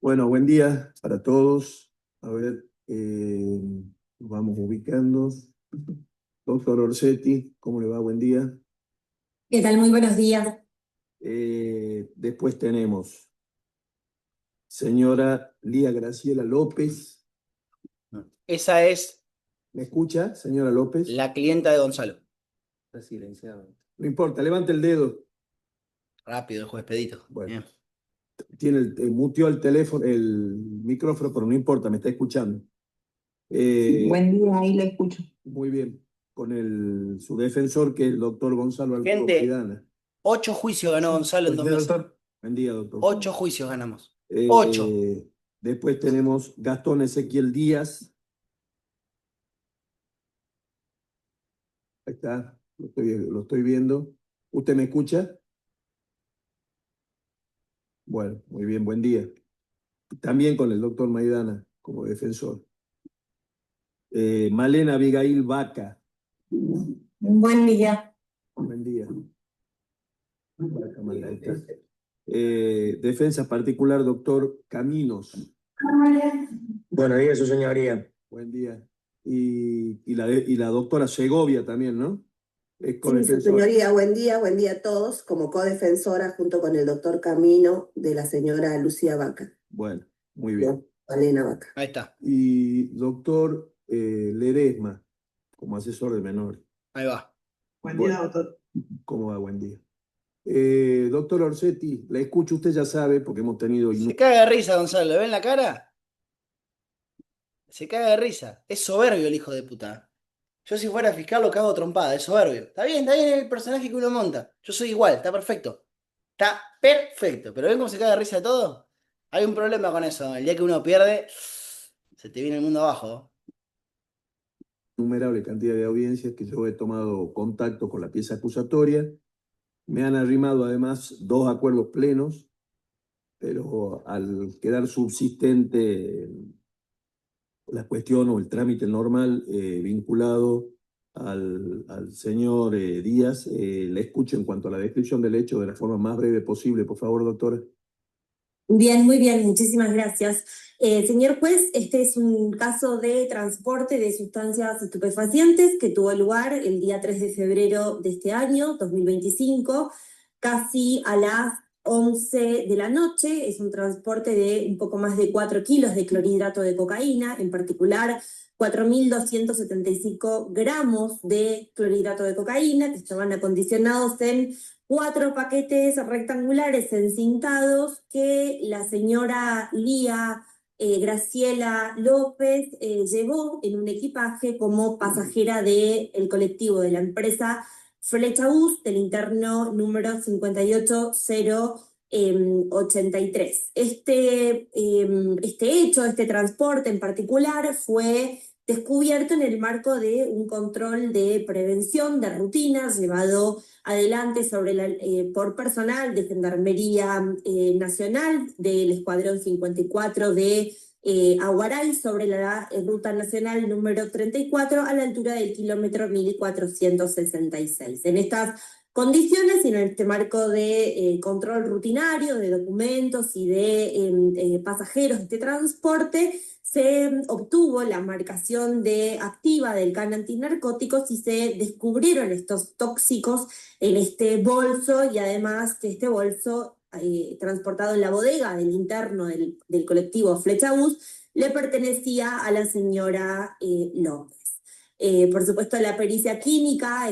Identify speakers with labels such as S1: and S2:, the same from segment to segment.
S1: Bueno, buen día para todos. A ver, nos vamos ubicando. Doctor Orsetti, ¿cómo le va? Buen día.
S2: ¿Qué tal? Muy buenos días.
S1: Después tenemos señora Lía Graciela López.
S3: Esa es
S1: ¿Me escucha, señora López?
S3: la clienta de Gonzalo.
S1: Está silenciado. No importa, levante el dedo.
S3: Rápido, el juez Pedito.
S1: Bueno,
S3: Bien.
S1: muteó el teléfono, el micrófono, pero no importa, me está escuchando.
S4: Buen día, ahí le escucho.
S1: Muy bien. Con su defensor, que es el doctor Gonzalo Arturo
S3: Gente,
S1: Maidana.
S3: 8 juicios ganó Gonzalo en 2 meses.
S1: Buen día, doctor.
S3: 8 juicios ganamos.
S1: Eh,
S3: 8.
S1: Después tenemos Gastón Ezequiel Díaz. Ahí está, lo estoy viendo. ¿Usted me escucha? Bueno, muy bien, buen día. También con el doctor Maidana como defensor. Malena Abigail Vaca.
S2: Buen día.
S1: Buen día. Vaca, Malena, ahí está. Defensa particular, doctor Caminos.
S5: Buenos días, su señoría.
S1: Buen día. Y la doctora Segovia también, ¿no? Es
S6: Sí, su
S1: codefensora.
S6: señoría, buen día a todos, como codefensora junto con el doctor Camino de la señora Lucía Vaca,
S1: Bueno, muy bien.
S6: Valena Vaca.
S3: Ahí está.
S1: Y doctor Ledesma, como asesor de menores.
S3: Ahí va.
S4: Buen
S1: Bueno.
S4: día, doctor.
S1: ¿Cómo va? Buen día. Doctor Orsetti, la escucho, usted ya sabe, porque hemos tenido...
S3: Se caga de risa, Gonzalo. ¿Le ven la cara? Se caga de risa. Es soberbio el hijo de puta. Yo si fuera fiscal lo cago trompada. Es soberbio. Está bien el personaje que uno monta. Yo soy igual, está perfecto. Está perfecto. Pero ¿ven cómo se caga de risa de todo? Hay un problema con eso. El día que uno pierde, se te viene el mundo abajo.
S1: Innumerable cantidad de audiencias que yo he tomado contacto con la pieza acusatoria. Me han arrimado además 2 acuerdos plenos, pero al quedar subsistente la cuestión o el trámite normal vinculado al señor Díaz, le escucho en cuanto a la descripción del hecho de la forma más breve posible, por favor, doctora.
S2: Bien, muy bien, muchísimas gracias. Señor juez, este es un caso de transporte de sustancias estupefacientes que tuvo lugar el día 3 de febrero de este año, 2025, casi a las 11 de la noche. Es un transporte de un poco más de 4 kilos de clorhidrato de cocaína, en particular 4.275 gramos de clorhidrato de cocaína, que estaban acondicionados en 4 paquetes rectangulares encintados que la señora Lía Graciela López llevó en un equipaje como pasajera del colectivo de la empresa Flechabús del interno número 58083. Este hecho, este transporte en particular, fue descubierto en el marco de un control de prevención de rutinas llevado adelante por personal de Gendarmería Nacional del Escuadrón 54 de Aguaray sobre la ruta nacional número 34 a la altura del kilómetro 1466. En estas condiciones y en este marco de control rutinario de documentos y de pasajeros de este transporte, se obtuvo la marcación activa del CAN antinarcóticos y se descubrieron estos tóxicos en este bolso, y además que este bolso, transportado en la bodega del interno del colectivo Flechabús, le pertenecía a la señora López. Por supuesto, la pericia química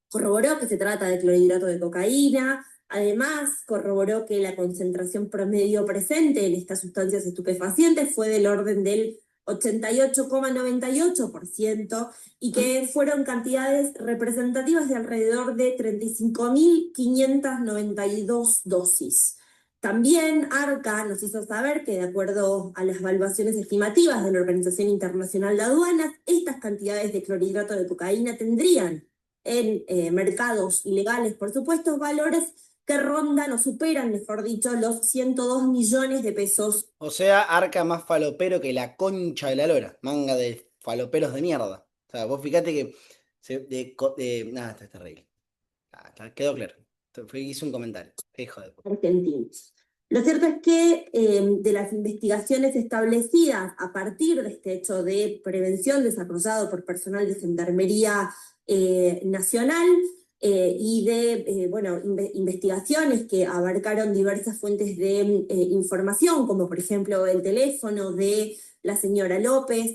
S2: corroboró que se trata de clorhidrato de cocaína. Además, corroboró que la concentración promedio presente en estas sustancias estupefacientes fue del orden del 88,98% y que fueron cantidades representativas de alrededor de 35.592 dosis. También ARCA nos hizo saber que, de acuerdo a las evaluaciones estimativas de la Organización Internacional de Aduanas, estas cantidades de clorhidrato de cocaína tendrían en mercados ilegales, por supuesto, valores que rondan o superan, mejor dicho, los 102 millones de pesos.
S3: O sea, Arca más falopero que la concha de la lora. Manga de faloperos de mierda. O sea, vos fíjate que... Nada, está terrible. Quedó claro. Hice un comentario. Qué hijo de puta.
S2: Argentinos. Lo cierto es que de las investigaciones establecidas a partir de este hecho de prevención desarrollado por personal de Gendarmería Nacional y de investigaciones que abarcaron diversas fuentes de información, como por ejemplo el teléfono de la señora López,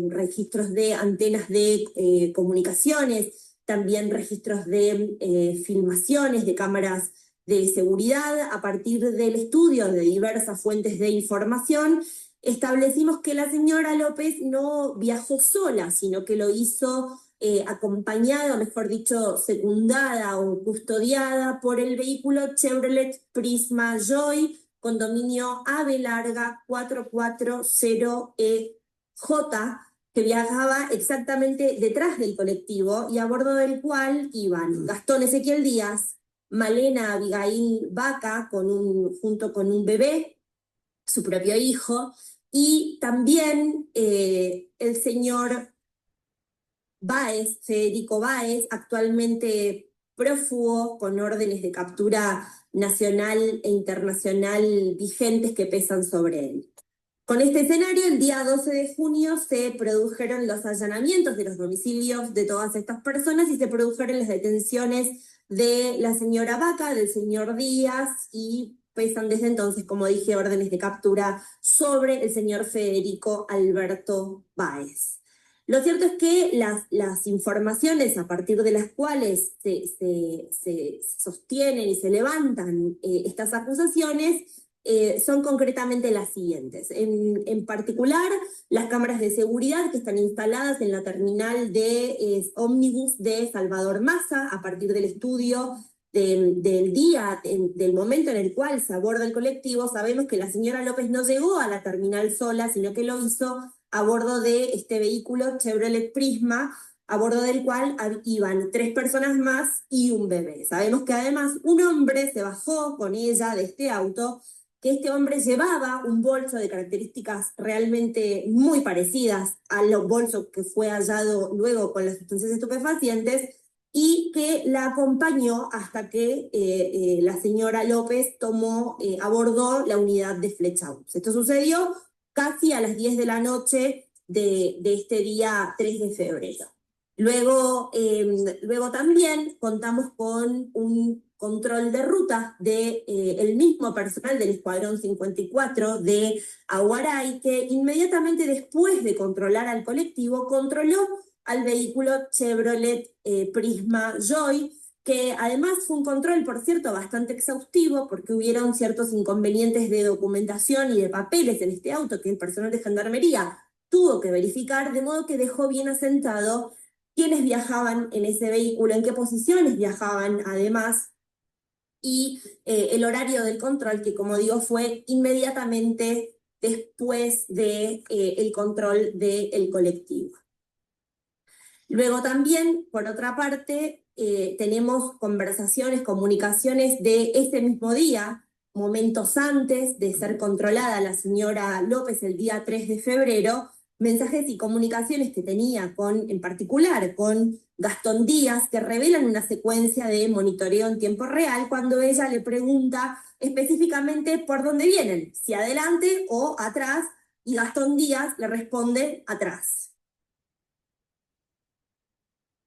S2: registros de antenas de comunicaciones, también registros de filmaciones de cámaras de seguridad. A partir del estudio de diversas fuentes de información, establecimos que la señora López no viajó sola, sino que lo hizo acompañada, o mejor dicho, secundada o custodiada por el vehículo Chevrolet Prisma Joy, con dominio AVE larga 440EJ, que viajaba exactamente detrás del colectivo y a bordo del cual iban Gastón Ezequiel Díaz, Malena Abigail Vaca, junto con un bebé, su propio hijo, y también el señor Báez, Federico Báez, actualmente prófugo con órdenes de captura nacional e internacional vigentes que pesan sobre él. Con este escenario, el día 12 de junio se produjeron los allanamientos de los domicilios de todas estas personas y se produjeron las detenciones de la señora Vaca, del señor Díaz, y pesan desde entonces, como dije, órdenes de captura sobre el señor Federico Alberto Báez. Lo cierto es que las informaciones a partir de las cuales se sostienen y se levantan estas acusaciones son concretamente las siguientes. En particular, las cámaras de seguridad que están instaladas en la terminal de ómnibus de Salvador Massa, a partir del estudio del día, del momento en el cual se aborda el colectivo, sabemos que la señora López no llegó a la terminal sola, sino que lo hizo a bordo de este vehículo Chevrolet Prisma, a bordo del cual iban 3 personas más y un bebé. Sabemos que además un hombre se bajó con ella de este auto, que este hombre llevaba un bolso de características realmente muy parecidas a los bolsos que fue hallado luego con las sustancias estupefacientes, y que la acompañó hasta que la señora López abordó la unidad de Flechaus. Esto sucedió casi a las 10 de la noche de este día 3 de febrero. Luego también contamos con un control de ruta del mismo personal del Escuadrón 54 de Aguaray, que inmediatamente después de controlar al colectivo, controló al vehículo Chevrolet Prisma Joy, que además fue un control, por cierto, bastante exhaustivo, porque hubieron ciertos inconvenientes de documentación y de papeles en este auto que el personal de Gendarmería tuvo que verificar, de modo que dejó bien asentado quiénes viajaban en ese vehículo, en qué posiciones viajaban además, y el horario del control, que como digo fue inmediatamente después del control del colectivo. Luego también, por otra parte, tenemos conversaciones, comunicaciones de ese mismo día, momentos antes de ser controlada la señora López el día 3 de febrero, mensajes y comunicaciones que tenía en particular con Gastón Díaz, que revelan una secuencia de monitoreo en tiempo real cuando ella le pregunta específicamente por dónde vienen, si adelante o atrás, y Gastón Díaz le responde atrás.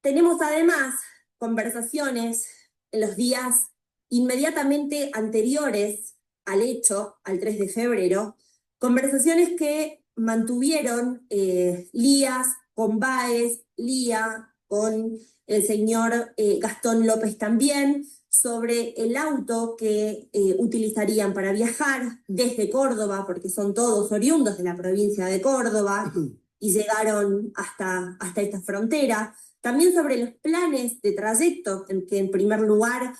S2: Tenemos además conversaciones en los días inmediatamente anteriores al hecho, al 3 de febrero, conversaciones que mantuvieron Lías con Báez, Lía con el señor Gastón López también, sobre el auto que utilizarían para viajar desde Córdoba, porque son todos oriundos de la provincia de Córdoba y llegaron hasta esta frontera. También sobre los planes de trayecto, en que en primer lugar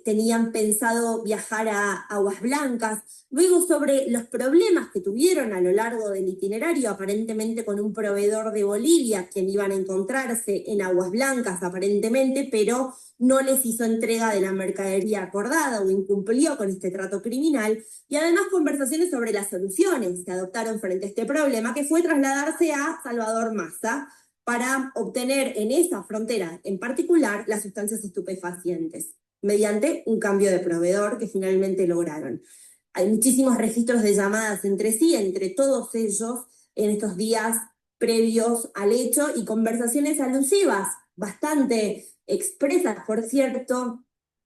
S2: tenían pensado viajar a Aguas Blancas, luego sobre los problemas que tuvieron a lo largo del itinerario, aparentemente con un proveedor de Bolivia, quien iban a encontrarse en Aguas Blancas aparentemente, pero no les hizo entrega de la mercadería acordada o incumplió con este trato criminal, y además conversaciones sobre las soluciones que adoptaron frente a este problema, que fue trasladarse a Salvador Massa para obtener en esa frontera en particular las sustancias estupefacientes, mediante un cambio de proveedor que finalmente lograron. Hay muchísimos registros de llamadas entre sí, entre todos ellos, en estos días previos al hecho, y conversaciones alusivas, bastante expresas, por cierto,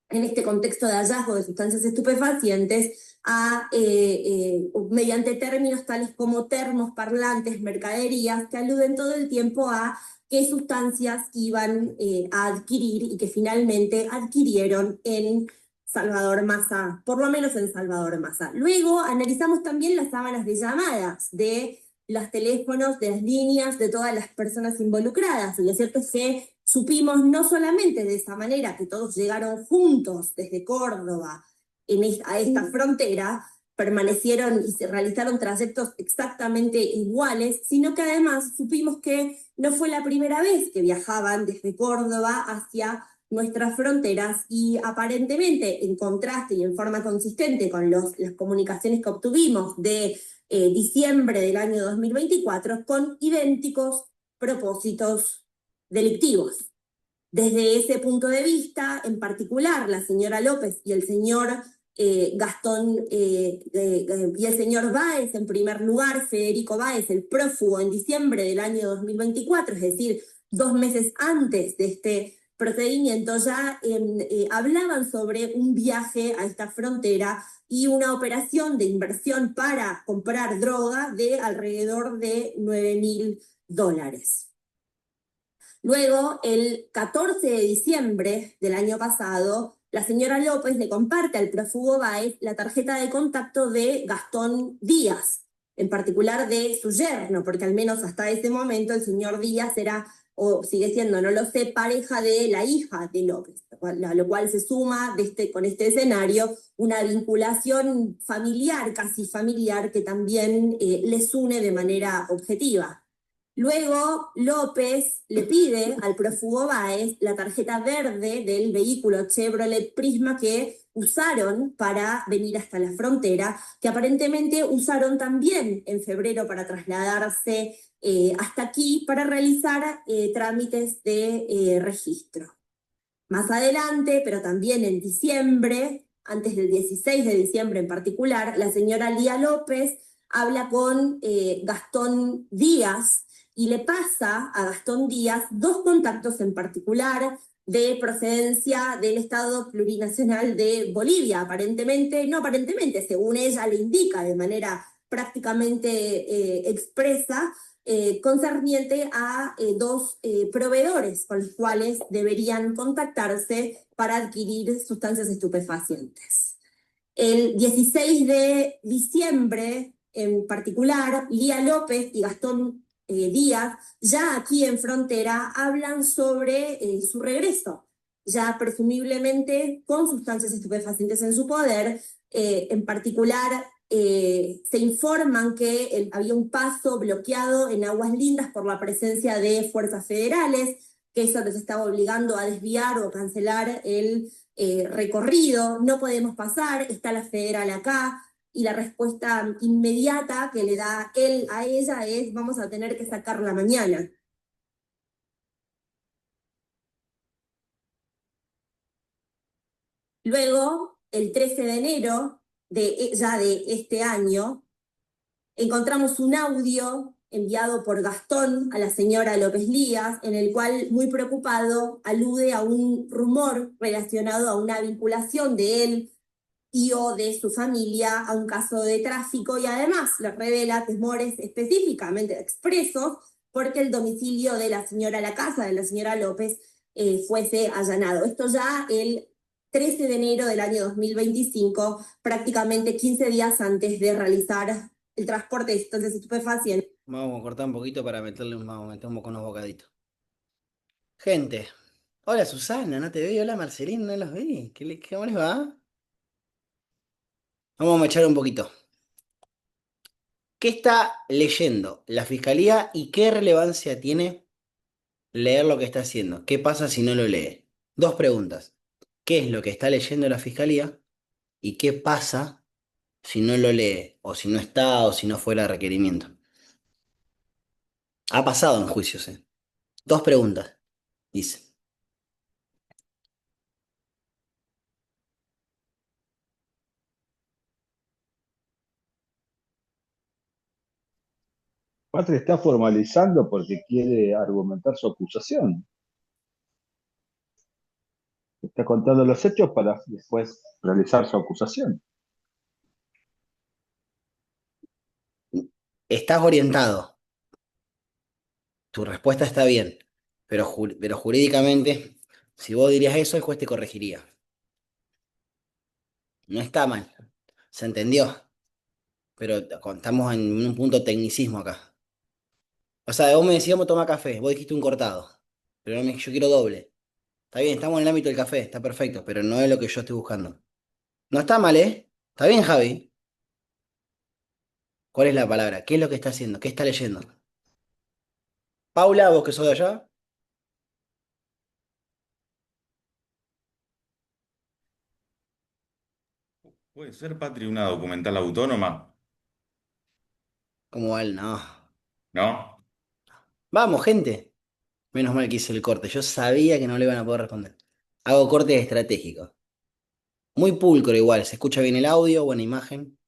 S2: en este contexto de hallazgo de sustancias estupefacientes, mediante términos tales como termos, parlantes, mercaderías, que aluden todo el tiempo a qué sustancias iban a adquirir y que finalmente adquirieron en Salvador Massa, por lo menos en Salvador Massa. Luego analizamos también las sábanas de llamadas de los teléfonos, de las líneas, de todas las personas involucradas. Y lo cierto es que supimos no solamente de esa manera que todos llegaron juntos desde Córdoba a esta frontera, permanecieron y se realizaron trayectos exactamente iguales, sino que además supimos que no fue la primera vez que viajaban desde Córdoba hacia nuestras fronteras, y aparentemente en contraste y en forma consistente con las comunicaciones que obtuvimos de diciembre del año 2024, con idénticos propósitos delictivos. Desde ese punto de vista, en particular, la señora López y el señor Gastón y el señor Báez, en primer lugar, Federico Báez, el prófugo en diciembre del año 2024, es decir, 2 meses antes de este procedimiento, ya hablaban sobre un viaje a esta frontera y una operación de inversión para comprar droga de alrededor de $9.000. Luego, el 14 de diciembre del año pasado, la señora López le comparte al prófugo Báez la tarjeta de contacto de Gastón Díaz, en particular de su yerno, porque al menos hasta ese momento el señor Díaz era, o sigue siendo, no lo sé, pareja de la hija de López, lo cual se suma con este escenario una vinculación familiar, casi familiar, que también les une de manera objetiva. Luego, López le pide al prófugo Báez la tarjeta verde del vehículo Chevrolet Prisma que usaron para venir hasta la frontera, que aparentemente usaron también en febrero para trasladarse hasta aquí para realizar trámites de registro. Más adelante, pero también en diciembre, antes del 16 de diciembre en particular, la señora Lía López habla con Gastón Díaz y le pasa a Gastón Díaz 2 contactos en particular de procedencia del Estado Plurinacional de Bolivia, aparentemente, no aparentemente, según ella le indica de manera prácticamente expresa, concerniente a 2 proveedores con los cuales deberían contactarse para adquirir sustancias estupefacientes. El 16 de diciembre, en particular, Lía López y Gastón Díaz, ya aquí en frontera, hablan sobre su regreso, ya presumiblemente con sustancias estupefacientes en su poder. En particular, se informan que había un paso bloqueado en Aguas Lindas por la presencia de fuerzas federales, que eso les estaba obligando a desviar o cancelar el recorrido. No podemos pasar, está la federal acá, y la respuesta inmediata que le da él a ella es: vamos a tener que sacarla mañana. Luego, el 13 de enero ya de este año, encontramos un audio enviado por Gastón a la señora López Lías, en el cual, muy preocupado, alude a un rumor relacionado a una vinculación de él y o de su familia a un caso de tráfico, y además le revela temores específicamente expresos porque el domicilio de la señora, la casa de la señora López, fuese allanado. Esto ya el 13 de enero del año 2025, prácticamente 15 días antes de realizar el transporte de sustancias estupefacientes.
S3: Vamos a cortar un poquito para vamos a meter con unos bocaditos. Gente, hola Susana, no te veo, hola Marcelino, no los vi. ¿Cómo les va? Vamos a echar un poquito. ¿Qué está leyendo la fiscalía y qué relevancia tiene leer lo que está haciendo? ¿Qué pasa si no lo lee? 2 preguntas. ¿Qué es lo que está leyendo la fiscalía? ¿Y qué pasa si no lo lee? O si no está, o si no fuera requerimiento. Ha pasado en juicios, 2 preguntas, dice.
S7: Patri está formalizando porque quiere argumentar su acusación. Está contando los hechos para después realizar su acusación.
S3: Estás orientado. Tu respuesta está bien, pero jurídicamente, si vos dirías eso, el juez te corregiría. No está mal, se entendió, pero estamos en un punto tecnicismo acá. O sea, vos me decías, vamos a tomar café, vos dijiste un cortado, pero yo quiero doble. Está bien, estamos en el ámbito del café, está perfecto, pero no es lo que yo estoy buscando. No está mal, ¿eh? Está bien, Javi. ¿Cuál es la palabra? ¿Qué es lo que está haciendo? ¿Qué está leyendo? Paula, vos que sos de allá,
S8: ¿Puede ser, Patri, una documental autónoma?
S3: ¿cómo va el no?
S8: ¿No?
S3: Vamos, gente. Menos mal que hice el corte. Yo sabía que no le iban a poder responder. Hago cortes estratégicos. Muy pulcro igual. Se escucha bien el audio, buena imagen.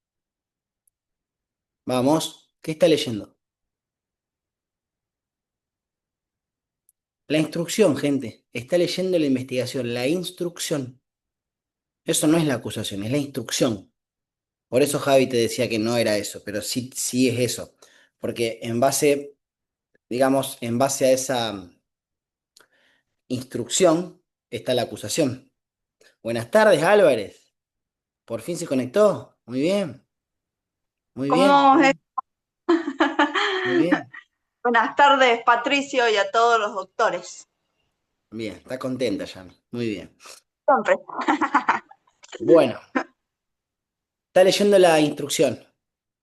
S3: Vamos. ¿Qué está leyendo? La instrucción, gente. Está leyendo la investigación. La instrucción. Eso no es la acusación, es la instrucción. Por eso Javi te decía que no era eso, pero sí, sí es eso. Porque en base, digamos, en base a esa instrucción está la acusación. Buenas tardes, Álvarez. Por fin se conectó. Muy bien, muy bien,
S9: ¿Cómo es?
S3: muy bien.
S9: Buenas tardes, Patricio, y a todos los doctores.
S3: Bien, está contenta, Yami. Muy bien.
S9: Siempre.
S3: Bueno, está leyendo la instrucción.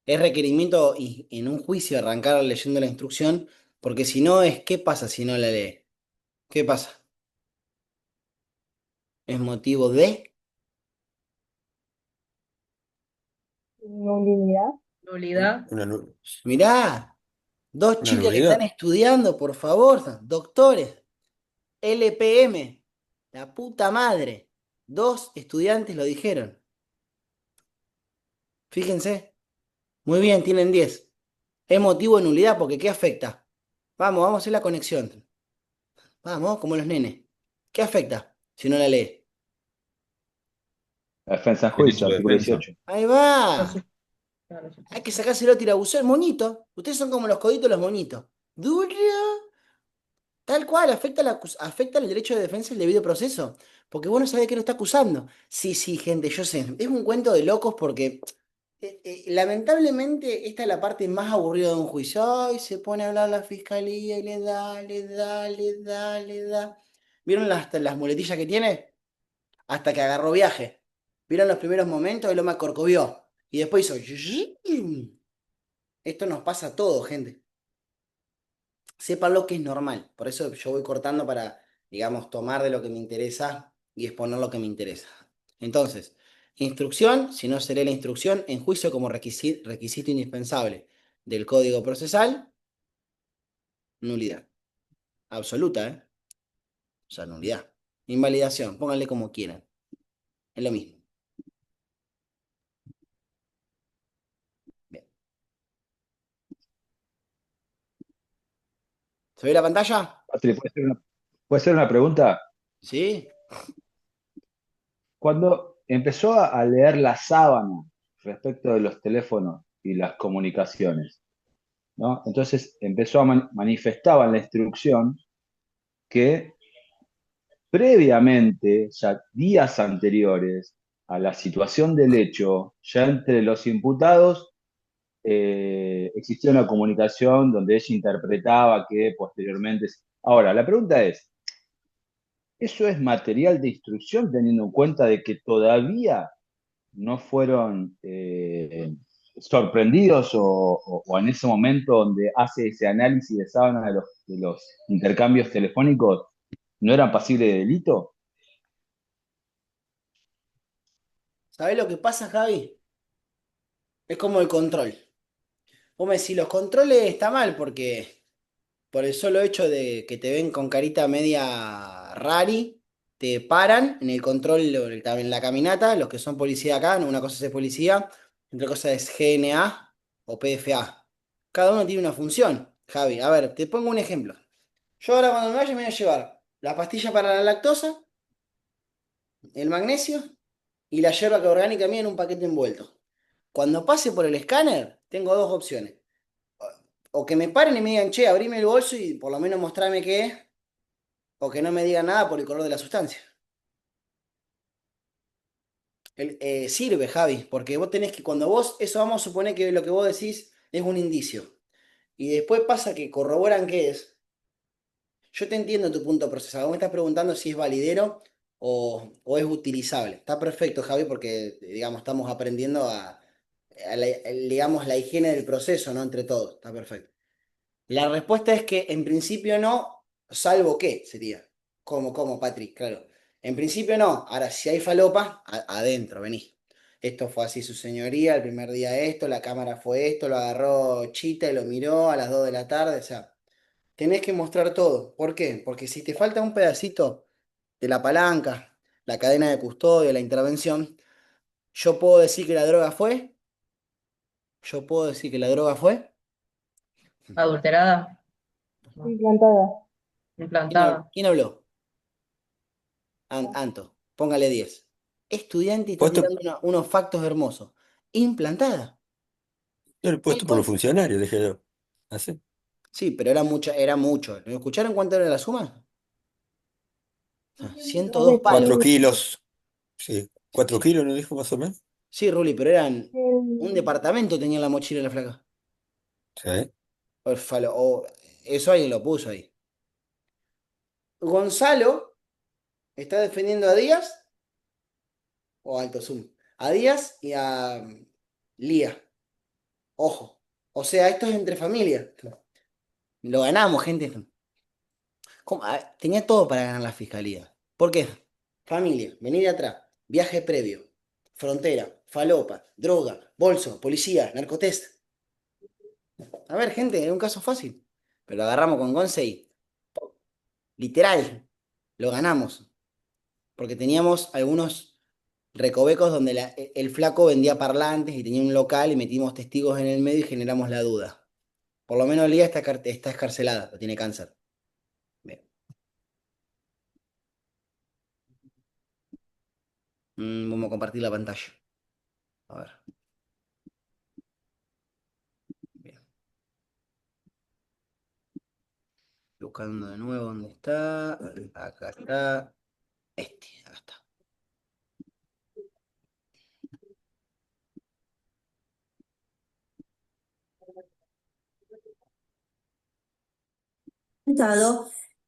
S3: Es requerimiento en un juicio arrancar leyendo la instrucción, porque si no es, ¿qué pasa si no la lee? ¿Qué pasa? ¿Es motivo de?
S9: Nulidad.
S10: Nulidad.
S3: Mirá, dos chicas que están estudiando, por favor, doctores, LPM, la puta madre. Dos estudiantes lo dijeron. Fíjense. Muy bien, tienen 10. Es motivo de nulidad porque ¿qué afecta? Vamos a hacer la conexión. Vamos, como los nenes. ¿Qué afecta si no la lee?
S7: La defensa en
S8: Derecho
S7: juicio,
S8: de
S7: artículo
S8: defensa.
S7: 18.
S3: Ahí va.
S10: Claro,
S3: Hay que sacárselo tirabuzón. El monito. Ustedes son como los coditos de los monitos. Duro. Tal cual, afecta el derecho de defensa y el debido proceso. Porque vos no sabés que lo está acusando. Sí, sí, gente, yo sé. Es un cuento de locos porque lamentablemente esta es la parte más aburrida de un juicio. Ay, se pone a hablar la fiscalía y le da, le da, le da, le da. ¿Vieron las muletillas que tiene? Hasta que agarró viaje. ¿Vieron los primeros momentos? Y lo me acorcovió. Y después hizo... Esto nos pasa a todos, gente. Sepan lo que es normal. Por eso yo voy cortando para, digamos, tomar de lo que me interesa y exponer lo que me interesa. Entonces, instrucción, si no seré la instrucción, en juicio como requisito indispensable del Código Procesal, nulidad. Absoluta, ¿eh? O sea, nulidad. Invalidación, pónganle como quieran. Es lo mismo. Bien. ¿Se ve la pantalla?
S7: Patri, ¿puede ser una pregunta?
S3: ¿Sí?
S7: Cuando empezó a leer la sábana respecto de los teléfonos y las comunicaciones, ¿no? Entonces empezó a manifestaba en la instrucción que previamente, ya días anteriores a la situación del hecho, ya entre los imputados existía una comunicación donde ella interpretaba que posteriormente... Ahora, la pregunta es, ¿eso es material de instrucción teniendo en cuenta de que todavía no fueron sorprendidos o en ese momento donde hace ese análisis de sábana de los intercambios telefónicos no eran pasibles de delito?
S3: ¿Sabés lo que pasa, Javi? Es como el control. Vos me decís, los controles está mal porque por el solo hecho de que te ven con carita media rari, te paran en el control, o en la caminata, los que son policía acá, no, una cosa es policía, otra cosa es GNA o PFA. Cada uno tiene una función, Javi. A ver, te pongo un ejemplo. Yo ahora cuando me vaya me voy a llevar la pastilla para la lactosa, el magnesio y la yerba orgánica mía en un paquete envuelto. Cuando pase por el escáner, tengo dos opciones. O que me paren y me digan, che, abrime el bolso y por lo menos mostrame qué es, o que no me digan nada por el color de la sustancia. Sirve, Javi, porque vos tenés que, cuando vos, eso vamos a suponer que lo que vos decís es un indicio, y después pasa que corroboran qué es. Yo te entiendo tu punto procesado. Vos me estás preguntando si es validero o es utilizable. Está perfecto, Javi, porque, digamos, estamos aprendiendo digamos, la higiene del proceso, ¿no? Entre todos. Está perfecto. La respuesta es que en principio no, salvo que sería. ¿Cómo, Patrick? Claro. En principio no. Ahora, si hay falopa, adentro, vení. Esto fue así, su señoría, el primer día esto, la cámara fue esto, lo agarró Chita y lo miró a las 2 de la tarde, o sea, tenés que mostrar todo. ¿Por qué? Porque si te falta un pedacito de la palanca, la cadena de custodia, la intervención, yo puedo decir que la droga fue, yo puedo decir que la droga fue.
S4: Adulterada,
S10: Implantada.
S4: implantada.
S3: ¿Quién habló? Anto, póngale 10. Estudiante y está
S11: Puesto,
S3: tirando unos factos hermosos. Implantada.
S11: yo lo he
S3: Tal
S11: puesto por los
S3: cual.
S11: funcionarios, déjelo. Así.
S3: Sí, pero era mucho. ¿Me escucharon cuánto era la suma?
S10: Más
S3: 102
S10: de
S3: palos.
S11: 4
S10: 100
S11: kilos. Sí, 4 kilos, ¿no dijo más o menos?
S3: Sí, Ruli, pero eran un
S10: el-
S3: departamento tenía en la mochila de la flaca.
S11: Sí.
S3: Eso alguien lo puso ahí. Gonzalo está defendiendo a Díaz, o Alto Zoom, a Díaz y a Lía. Ojo. O sea, esto es entre familias. Lo ganamos, gente. Tenía todo para ganar la fiscalía. ¿Por qué? Familia, venir de atrás, viaje previo, frontera, falopa, droga, bolso, policía, narcotest. A ver, gente, es un caso fácil. Pero lo agarramos con Gonce y literal, lo ganamos. Porque teníamos algunos recovecos donde el flaco vendía parlantes y tenía un local y metimos testigos en el medio y generamos la duda. Por lo menos Lía está escarcelada, tiene cáncer. Bien. Vamos a compartir la pantalla. A ver. Bien. Buscando de nuevo dónde está. Acá está. Acá está.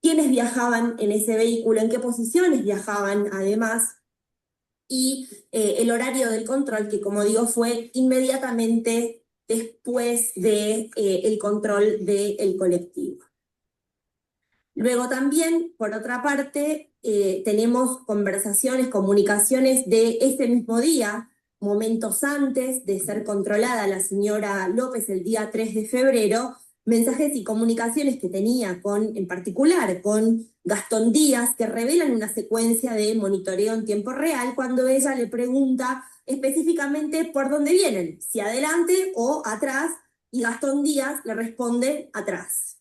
S2: Quiénes viajaban en ese vehículo, en qué posiciones viajaban además, y el horario del control, que como digo fue inmediatamente después de, el control del colectivo. Luego también, por otra parte, tenemos conversaciones, comunicaciones de ese mismo día, momentos antes de ser controlada la señora López el día 3 de febrero, mensajes y comunicaciones que tenía en particular con Gastón Díaz, que revelan una secuencia de monitoreo en tiempo real cuando ella le pregunta específicamente por dónde vienen, si adelante o atrás, y Gastón Díaz le responde atrás.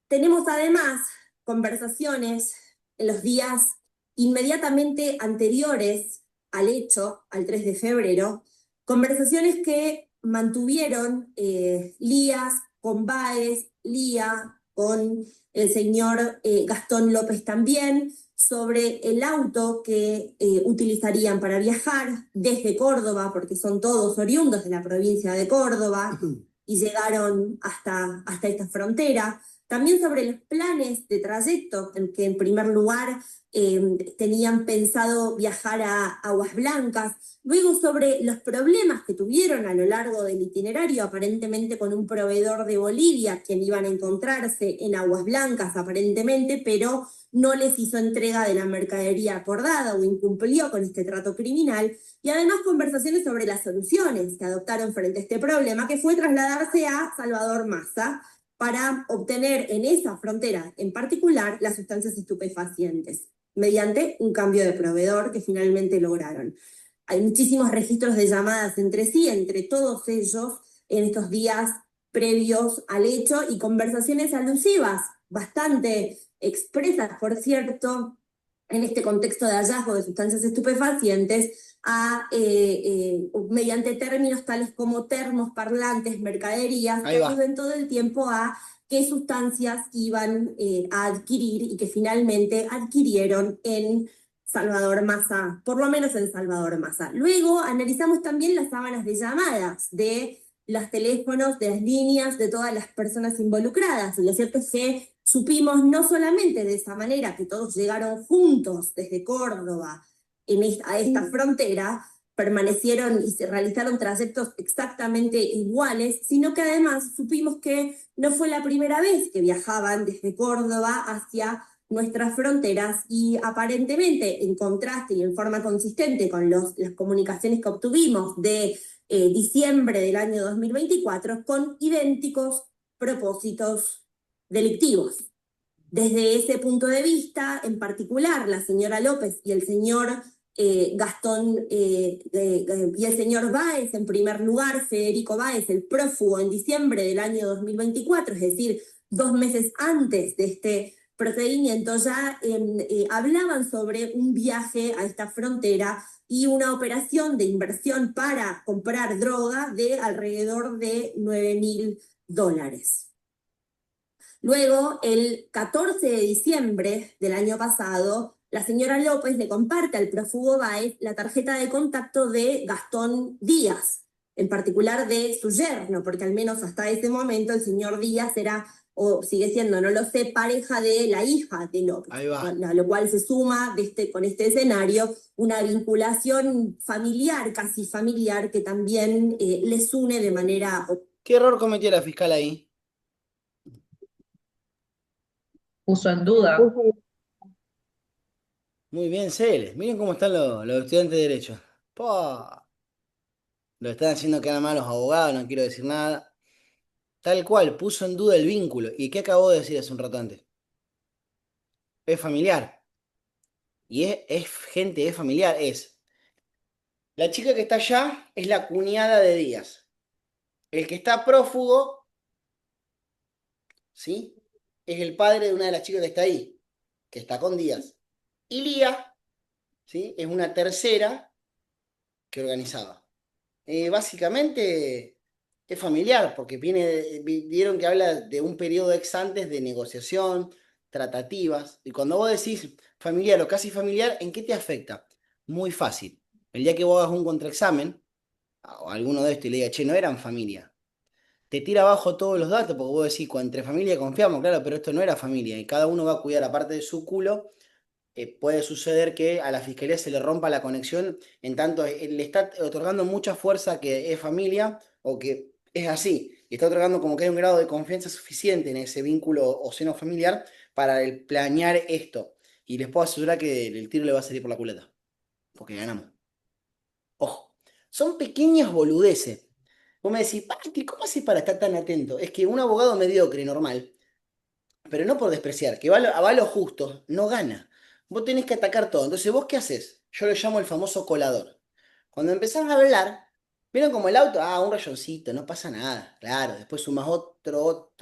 S2: Tenemos además conversaciones en los días inmediatamente anteriores al hecho, al 3 de febrero, conversaciones que mantuvieron Lías con Báez, Lía con el señor Gastón López también, sobre el auto que utilizarían para viajar desde Córdoba, porque son todos oriundos de la provincia de Córdoba, y llegaron hasta esta frontera. También sobre los planes de trayecto, en que en primer lugar tenían pensado viajar a Aguas Blancas, luego sobre los problemas que tuvieron a lo largo del itinerario, aparentemente con un proveedor de Bolivia, quien iban a encontrarse en Aguas Blancas aparentemente, pero no les hizo entrega de la mercadería acordada o incumplió con este trato criminal, y además conversaciones sobre las soluciones que adoptaron frente a este problema, que fue trasladarse a Salvador Massa, para obtener en esa frontera en particular las sustancias estupefacientes, mediante un cambio de proveedor que finalmente lograron. Hay muchísimos registros de llamadas entre sí, entre todos ellos en estos días previos al hecho y conversaciones alusivas, bastante expresas, por cierto, en este contexto de hallazgo de sustancias estupefacientes, mediante términos tales como termos, parlantes, mercaderías,
S3: Ahí
S2: que
S3: va.
S2: aluden todo el tiempo a qué sustancias iban a adquirir y que finalmente adquirieron en Salvador Massa, por lo menos en Salvador Massa. Luego analizamos también las sábanas de llamadas, de los teléfonos, de las líneas, de todas las personas involucradas. Y lo cierto es que supimos no solamente de esa manera que todos llegaron juntos desde Córdoba a esta frontera, permanecieron y se realizaron trayectos exactamente iguales, sino que además supimos que no fue la primera vez que viajaban desde Córdoba hacia nuestras fronteras y aparentemente en contraste y en forma consistente con las comunicaciones que obtuvimos de diciembre del año 2024 con idénticos propósitos delictivos. Desde ese punto de vista, en particular, la señora López y el señor Gastón y el señor Báez, en primer lugar, Federico Báez, el prófugo en diciembre del año 2024, es decir, 2 meses antes de este procedimiento, ya hablaban sobre un viaje a esta frontera y una operación de inversión para comprar droga de alrededor de $9.000. Luego, el 14 de diciembre del año pasado, la señora López le comparte al prófugo Báez la tarjeta de contacto de Gastón Díaz, en particular de su yerno, porque al menos hasta ese momento el señor Díaz era, o sigue siendo, no lo sé, pareja de la hija de López.
S3: Ahí va.
S2: A lo cual se suma con este escenario una vinculación familiar, casi familiar, que también les une de manera...
S3: ¿Qué error cometió la fiscal ahí?
S4: Puso en duda.
S3: Muy bien, Celes. Miren cómo están los estudiantes de Derecho. ¡Pah! Lo están haciendo quedar mal los abogados, no quiero decir nada. Tal cual, puso en duda el vínculo. ¿Y qué acabó de decir hace un rato antes? Es familiar. Y es gente, es familiar. La chica que está allá es la cuñada de Díaz. El que está prófugo, ¿sí? Es el padre de una de las chicas que está ahí, que está con Díaz. Y Lía, ¿sí? Es una tercera que organizaba. Básicamente es familiar, porque vieron que habla de un periodo ex antes de negociación, tratativas, y cuando vos decís familiar o casi familiar, ¿en qué te afecta? Muy fácil. El día que vos hagas un contraexamen, o alguno de estos y le diga, che, no eran familia, te tira abajo todos los datos, porque vos decís, entre familia confiamos, claro, pero esto no era familia, y cada uno va a cuidar aparte de su culo. Puede suceder que a la fiscalía se le rompa la conexión, en tanto le está otorgando mucha fuerza que es familia o que es así, y está otorgando como que hay un grado de confianza suficiente en ese vínculo o seno familiar para planear esto. Y les puedo asegurar que el tiro le va a salir por la culata, porque ganamos. Ojo, son pequeñas boludeces. Vos me decís, Pati, ¿cómo haces para estar tan atento? Es que un abogado mediocre, normal, pero no por despreciar, que va a lo justo, no gana. Vos tenés que atacar todo. Entonces, ¿vos qué haces? Yo lo llamo el famoso colador. Cuando empezás a hablar, ¿vieron como el auto? Un rayoncito, no pasa nada. Claro, después sumas otro,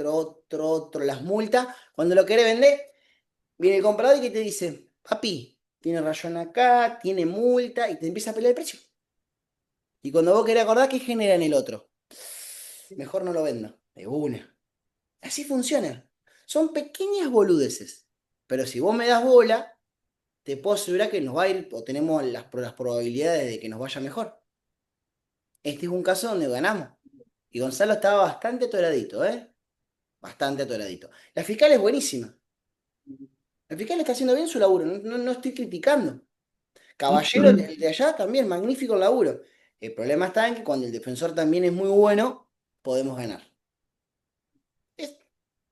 S3: las multas. Cuando lo querés vender, viene el comprador y que te dice, papi, tiene rayón acá, tiene multa, y te empieza a pelear el precio. Y cuando vos querés acordar, ¿qué genera en el otro? Mejor no lo vendo, de una. Así funciona. Son pequeñas boludeces. Pero si vos me das bola, te puedo asegurar que nos va a ir, o tenemos las probabilidades de que nos vaya mejor. Este es un caso donde ganamos. Y Gonzalo estaba bastante atoradito, ¿eh? Bastante atoradito. La fiscal es buenísima. La fiscal está haciendo bien su laburo, no estoy criticando. Caballero, el de allá también, magnífico el laburo. El problema está en que cuando el defensor también es muy bueno, podemos ganar.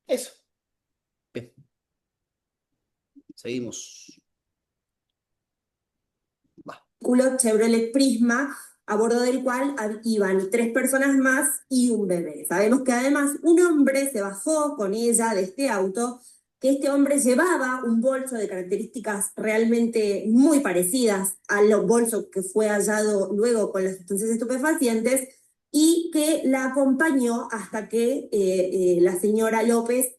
S3: Eso. Bien. Seguimos.
S2: Chevrolet Prisma, a bordo del cual iban 3 personas más y un bebé. Sabemos que además un hombre se bajó con ella de este auto, que este hombre llevaba un bolso de características realmente muy parecidas al bolso que fue hallado luego con las sustancias estupefacientes, y que la acompañó hasta que la señora López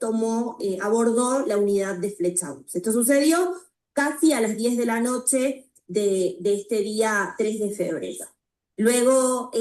S2: abordó la unidad de Flechaus. Esto sucedió casi a las 10 de la noche de este día 3 de febrero. Luego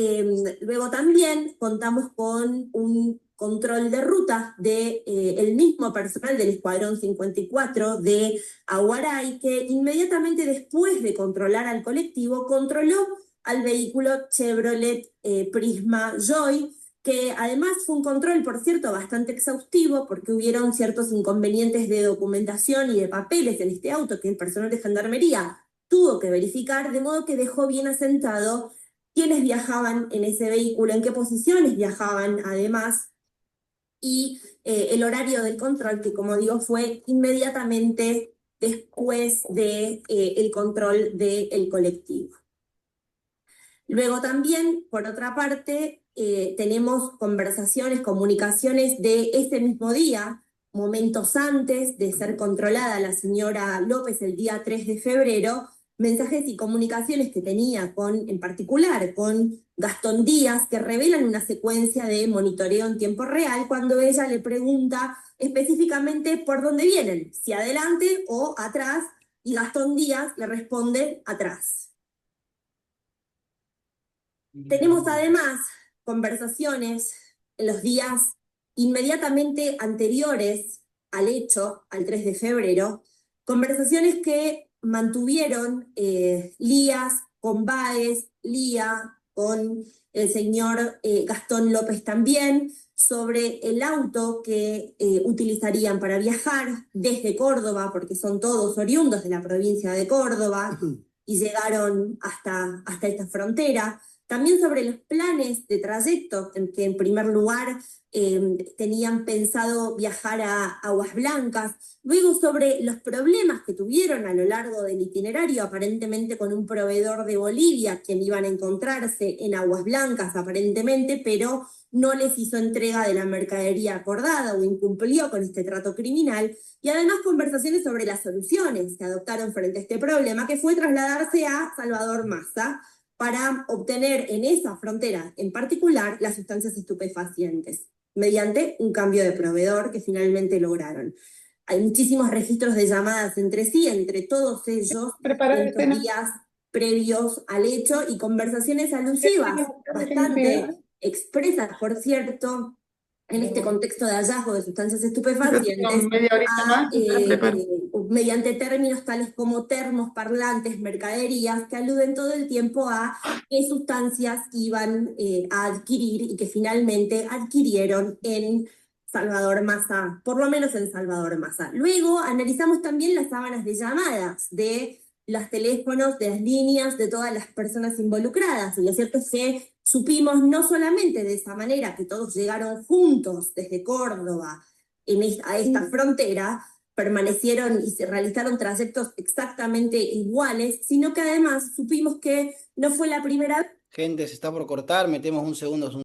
S2: también contamos con un control de ruta del mismo personal del Escuadrón 54 de Aguaray, que inmediatamente después de controlar al colectivo, controló al vehículo Chevrolet Prisma Joy, que además fue un control, por cierto, bastante exhaustivo, porque hubieron ciertos inconvenientes de documentación y de papeles en este auto que el personal de Gendarmería tuvo que verificar, de modo que dejó bien asentado quiénes viajaban en ese vehículo, en qué posiciones viajaban además, y el horario del control, que como digo fue inmediatamente después del control del colectivo. Luego también, por otra parte, tenemos conversaciones, comunicaciones de ese mismo día, momentos antes de ser controlada la señora López el día 3 de febrero, mensajes y comunicaciones que tenía en particular con Gastón Díaz, que revelan una secuencia de monitoreo en tiempo real cuando ella le pregunta específicamente por dónde vienen, si adelante o atrás, y Gastón Díaz le responde atrás. Tenemos además conversaciones en los días inmediatamente anteriores al hecho, al 3 de febrero, conversaciones que mantuvieron Lías con Báez, Lía con el señor Gastón López también, sobre el auto que utilizarían para viajar desde Córdoba, porque son todos oriundos de la provincia de Córdoba y llegaron hasta esta frontera. También sobre los planes de trayecto, en que en primer lugar tenían pensado viajar a Aguas Blancas, luego sobre los problemas que tuvieron a lo largo del itinerario, aparentemente con un proveedor de Bolivia, quien iban a encontrarse en Aguas Blancas aparentemente, pero no les hizo entrega de la mercadería acordada o incumplió con este trato criminal, y además conversaciones sobre las soluciones que adoptaron frente a este problema, que fue trasladarse a Salvador Massa, para obtener en esa frontera en particular las sustancias estupefacientes, mediante un cambio de proveedor que finalmente lograron. Hay muchísimos registros de llamadas entre sí, entre todos ellos, en estos días previos al hecho, y conversaciones alusivas, bastante expresas, por cierto, en este contexto de hallazgo de sustancias estupefacientes, mediante términos tales como termos, parlantes, mercaderías, que aluden todo el tiempo a qué sustancias iban a adquirir y que finalmente adquirieron en Salvador Massa, por lo menos en Salvador Massa. Luego analizamos también las sábanas de llamadas, de los teléfonos, de las líneas, de todas las personas involucradas. Y lo cierto es que supimos no solamente de esa manera que todos llegaron juntos desde Córdoba a esta frontera, permanecieron y se realizaron trayectos exactamente iguales, sino que además supimos que no fue la primera vez.
S3: Gente, se está por cortar, metemos un segundo.